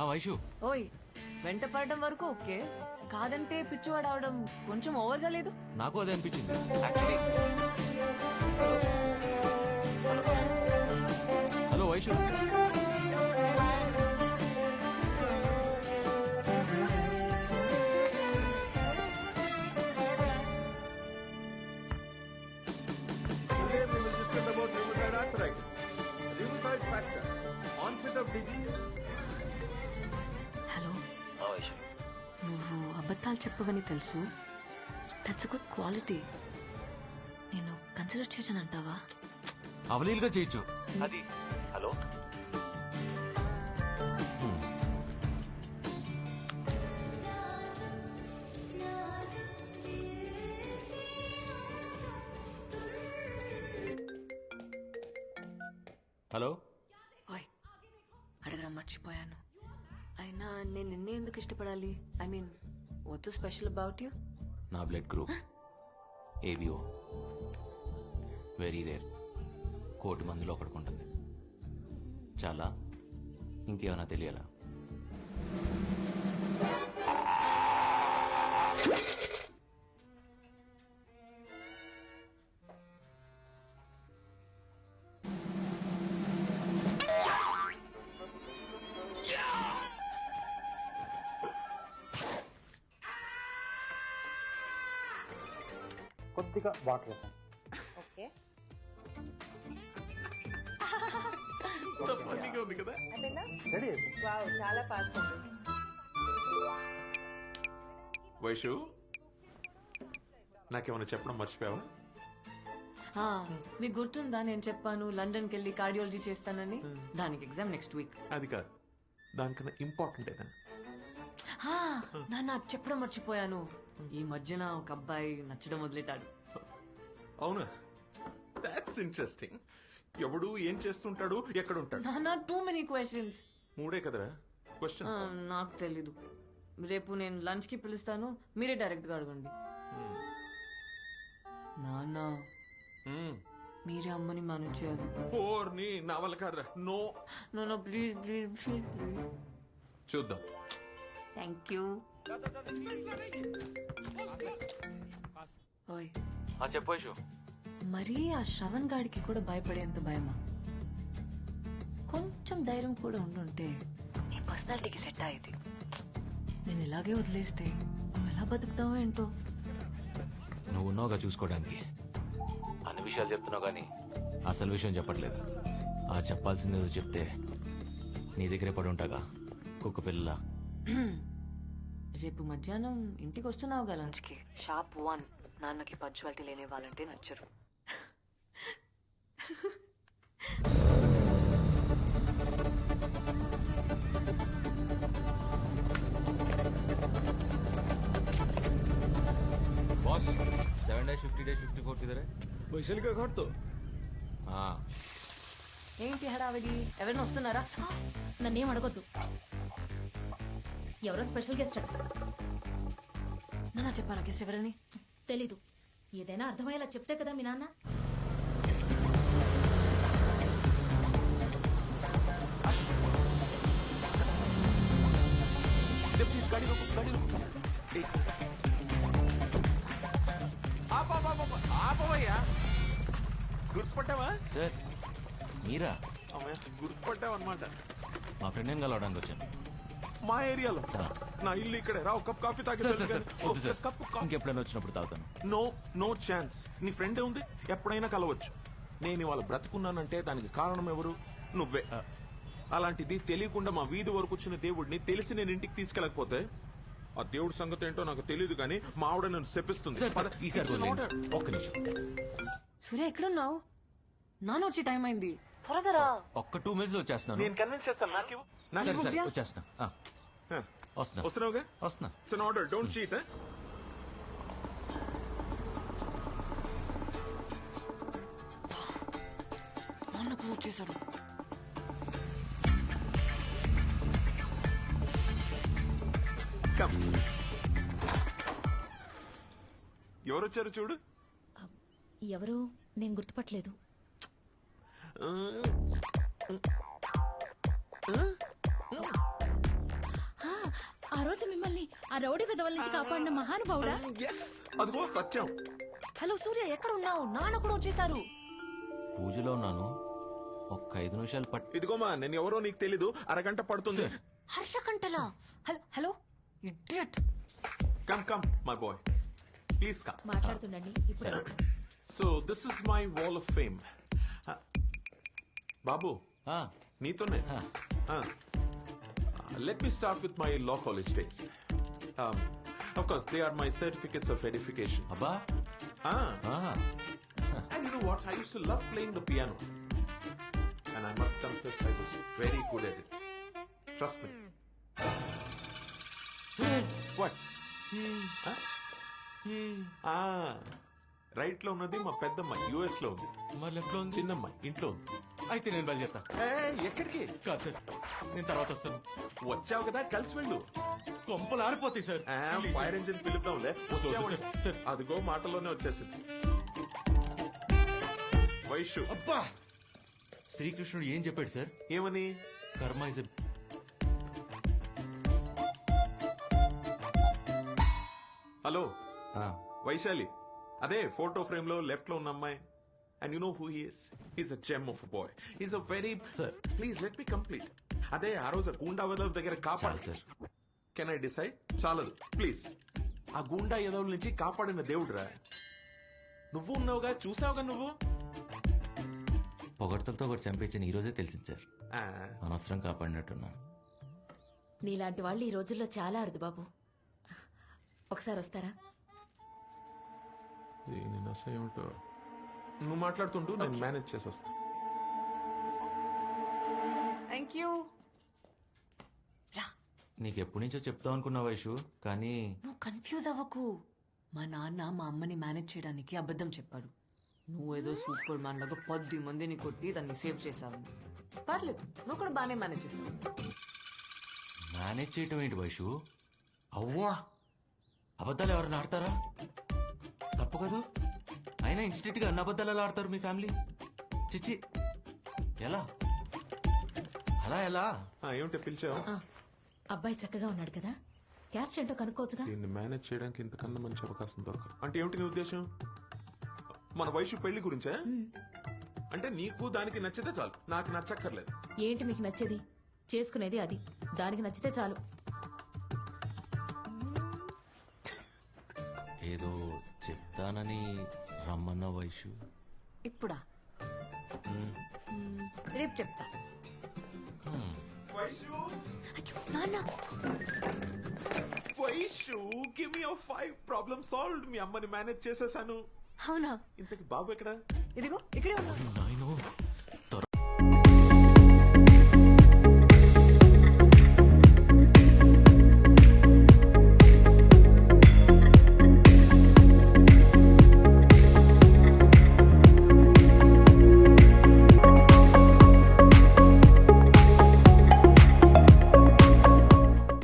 వైషు ఓయ్ వెంట పడడం వరకు ఓకే, కాదంటే పిచ్చివాడు అవడం కొంచెం ఓవర్గా లేదు? నాకు అదే అనిపించింది Actually- hello Vaishu, Today we will discuss about rheumatoid arthritis. Rheumatoid fracture. Onset of disease. Hello, నువ్వు అబద్ధాలు చెప్పవని తెలుసు. That's good quality. నేను కన్సిడర్ చేశానంటావా? అవలీలుగా చేయొచ్చు అది. హలో హలో ఓయ్ అడగడం మర్చిపోయాను. అయినా నేను నిన్నే ఎందుకు ఇష్టపడాలి? I mean what's special about you? నా blood group ABO, very rare. 1,000,000 మందిలో ఒకడుకుంటుంది. చాలా, ఇంకేమైనా తెలియాలా? కొద్దిగా వాటర్ వేసాను. ఓకే ఉంది కదా. అయిపోయిందా? రెడీ అయిపోయింది. వావ్, చాలా ఫాస్ట్ ఉంది. వైషు, నాకేమైనా చెప్పడం మర్చిపోయావా? మీకు గుర్తుందా నేను చెప్పాను లండన్కి వెళ్ళి కార్డియాలజీ చేస్తానని? దానికి ఎగ్జామ్ నెక్స్ట్ వీక్. అది కాదు, దానికన్నా ఇంపార్టెంట్ ఏదన్నా. నాన్న చెప్పడం మర్చిపోయాను. ఈ మధ్యన ఒక అబ్బాయి నచ్చడం వదిలేటాడు. అవునా? That's interesting. ఎవడు ఏం చేస్తుంటాడు, ఎక్కడ ఉంటాడు? నాన్న టూ మెనీ క్వశ్చన్స్. 3 కదరా క్వశ్చన్. నాకు తెలీదు. రేపు నేను లంచ్ కి పిలుస్తాను, మీరే డైరెక్ట్ గా అడగండి. నాన్న మీరే అమ్మని మేనేజ్ చేయాలి. ఓర్ని నా వల్ల కాదురా. No, no please please please please. చూద్దాం. Thank you. ఓయ్ చెప్పు వైషు. మరీ ఆ శ్రవణ్ గాడికి కూడా భయపడేంత భయమా? కొంచెం ధైర్యం కూడా ఉండుంటే నీ పర్సనాలిటీకి సెట్ అయ్యేది. నేను ఇలాగే వదిలేస్తే నువ్వు ఎలా బతుకుతావో ఏంటో. నువ్వు ఉన్నావుగా చూసుకోవడానికి. అన్ని విషయాలు చెప్తున్నావు కానీ అసలు విషయం చెప్పట్లేదు. ఆ చెప్పాల్సింది ఏదో చెప్తే నీ దగ్గరే పడి ఉంటాగా కుక్క పిల్ల. రేపు మధ్యాహ్నం ఇంటికి వస్తున్నావుగా లంచ్ కి. షాప్ 1. నాన్నకి పంచువాలిటీ లేని వాళ్ళంటే నచ్చరు. बॉस 7-50-54 किधर है? वैशाली का घर तो हाँ ఏంటి హడావిడి? ఎవరైనా వస్తున్నారా? నన్నేం అడగొద్దు. ఎవరో స్పెషల్ గెస్ట్ అట. నాన్న చెప్పారా గెస్ట్ ఎవరని? తెలీదు. ఏదైనా అర్థమయ్యేలా చెప్తే కదా మీ నాన్న. ఆపవయ్యా. గుర్తుపట్టావా? సార్ మీరా? గుర్తుపట్టావు అనమాట. మా ఫ్రెండ్ ఏం కలవడానికి వచ్చాను. మా ఏరియాలో. నా ఇల్లు ఇక్కడే. రా, కప్ కాఫీ తాగి. ఇంకెప్పుడైనా వచ్చినప్పుడు తాగుతాను. No no chance. నీ ఫ్రెండే ఉంది, ఎప్పుడైనా కలవచ్చు. నేను ఇవాళ బ్రతుకున్నానంటే దానికి కారణం ఎవరు? నువ్వే. అలాంటిది తెలియకుండా మా వీధి వరకు వచ్చిన దేవుడిని తెలిసి నేను ఇంటికి తీసుకెళ్ళకపోతే ఆ దేవుడి సంగతి ఏంటో నాకు తెలియదు కానీ మా ఆవిడ నన్ను శపిస్తుంది. ఒక్క నిమిషం. సూర్య ఎక్కడున్నావు? నాన్న వచ్చే టైం అయింది, త్వరగా రా. ఒక్క 2 minutes లో వచ్చేస్తున్నాను. నేను కన్విన్స్ చేస్తాను. సరే, సరే, వచ్చేస్తున్నా. వస్తున్నా వస్తున్నావుగా? వస్తున్నా. It's an order, don't cheat. నాన్నకు వచ్చేసాడు. ఎవరొచ్చారు చూడు. ఎవరు? నేను గుర్తుపట్టలేదు. రోజు మిమ్మల్ని ఆ రౌడీ విధవల నుంచి కాపాడిన మహానుభావుడా? Yes, అదిగో సత్యం. హలో సూర్య, ఎక్కడ ఉన్నావు? నాన్న కూడా వచ్చేసారు. పూజలో ఉన్నాను, ఒక్క 5 నిమిషాలు ఇదిగోమా, నేను ఎవరో నీకు తెలీదు, అరగంట పడుతుంది. హర్షకంటలా. Hello hello idiot. Come come my boy, please come. మాట్లాడుతుండండి ఇప్పుడు. So this is my wall of fame. బాబు, నీతోనే. Let me start with my law college days. Of course, they are my certificates of edification. అబ్బా. And you know what? I used to love playing the piano. And I must confess, I was very good at it. Trust me. What? Right లో ఉన్నది మా పెద్దమ్మ, US లో ఉంది. మరి left లో ఉంది చిన్నమ్మ ఇంట్లో ఉంది. అయితే నేను బయలుదేరుతా. ఎక్కడికి? కాదు సార్, నేను తర్వాత వస్తాను. వచ్చావు కదా, కలిసి వెళ్ళు. కొంపలు ఆరిపోతాయి సార్. ఫైర్ ఇంజిన్ పిలుద్దాంలే. వచ్చావు. సార్. అదిగో మాటలోనే వచ్చేసింది. వైషు. అబ్బా, శ్రీకృష్ణుడు ఏం చెప్పాడు సార్? ఏమని? కర్మ ఇస్ హలో వైశాలి, అదే ఫోటో ఫ్రేమ్ లో లెఫ్ట్ లో ఉన్న అమ్మాయి. And you know who he is? He's a gem of boy. He's a very. Sir. Please let me complete. అదే ఆ రోజు గూండా వదల దగ్గర కాపాడు. సార్. Can I decide? చాలదు ప్లీజ్. ఆ గూండా ఎదవుల నుంచి కాపాడిన దేవుడురా నువ్వు. ఉన్నావుగా, చూసావుగా నువ్వు. పొగడ్తలతో ఒకటి చంపేచ్చని ఈ రోజే తెలిసింది సార్. ఆ, అనవసరం కాపాడినట్టున్నా. నీలాంటి వాళ్ళు ఈ రోజుల్లో చాలా అరుదు బాబు. ఒకసారి వస్తారా? దీని నస ఏమిటో. నువ్వు మాట్లాడుతుంటూ నేను మేనేజ్ చేసి వస్తా. Thank you. రా, నీకు ఎప్పటి నుంచో చెప్తావు అనుకున్నా వైషు, కానీ నువ్వు కన్ఫ్యూజ్ అవ్వకు. మా నాన్న మా అమ్మని మేనేజ్ చేయడానికి అబద్ధం చెప్పాడు. నువ్వేదో సూపర్ మ్యాన్ లాగా 10 మందిని కొట్టి దాన్ని సేవ్ చేశావు. పర్లేదు, నువ్వు కూడా బాగానే మేనేజ్ చేస్తావు. మేనేజ్ చేయటం ఏంటి వైషు? అవ్వా, అబద్ధాలు ఎవరైనా ఆడతారా? తప్పు కదా. అయినా ఇన్స్టిట్యూట్ గా అన్ని అబద్ధాలు ఎలా ఆడతారు మీ ఫ్యామిలీ? చిచి, ఎలా అలా ఎలా? ఏమిటో పిలిచావు? ఆ, అబ్బాయి చక్కగా ఉన్నాడు కదా, క్యాస్ట్ ఏంటో కనుక్కోవచ్చుగా. దీన్ని మేనేజ్ చేయడానికి ఇంతకన్నా మంచి అవకాశం దొరకదు. అంటే ఏమిటి నీ ఉద్దేశం? మన వయసు పెళ్లి గురించే? అంటే నీకు దానికి నచ్చితే చాలు, నాకు నచ్చక్కర్లేదు. ఏంటి మీకు నచ్చేది? చేసుకునేది అది, దానికి నచ్చితే చాలు. ఏదో చెప్తానని రమ్మన్న వైషు. ఇప్పుడా? రేపు చెప్తా. అయ్యో, నాన్న. Vaishu, give me 5 problem solved. మీ అమ్మని మేనేజ్ చేసేసాను. అవునా? ఇంతకి బాబు ఎక్కడ? ఇదిగో ఇక్కడే ఉన్నా. నాయనో,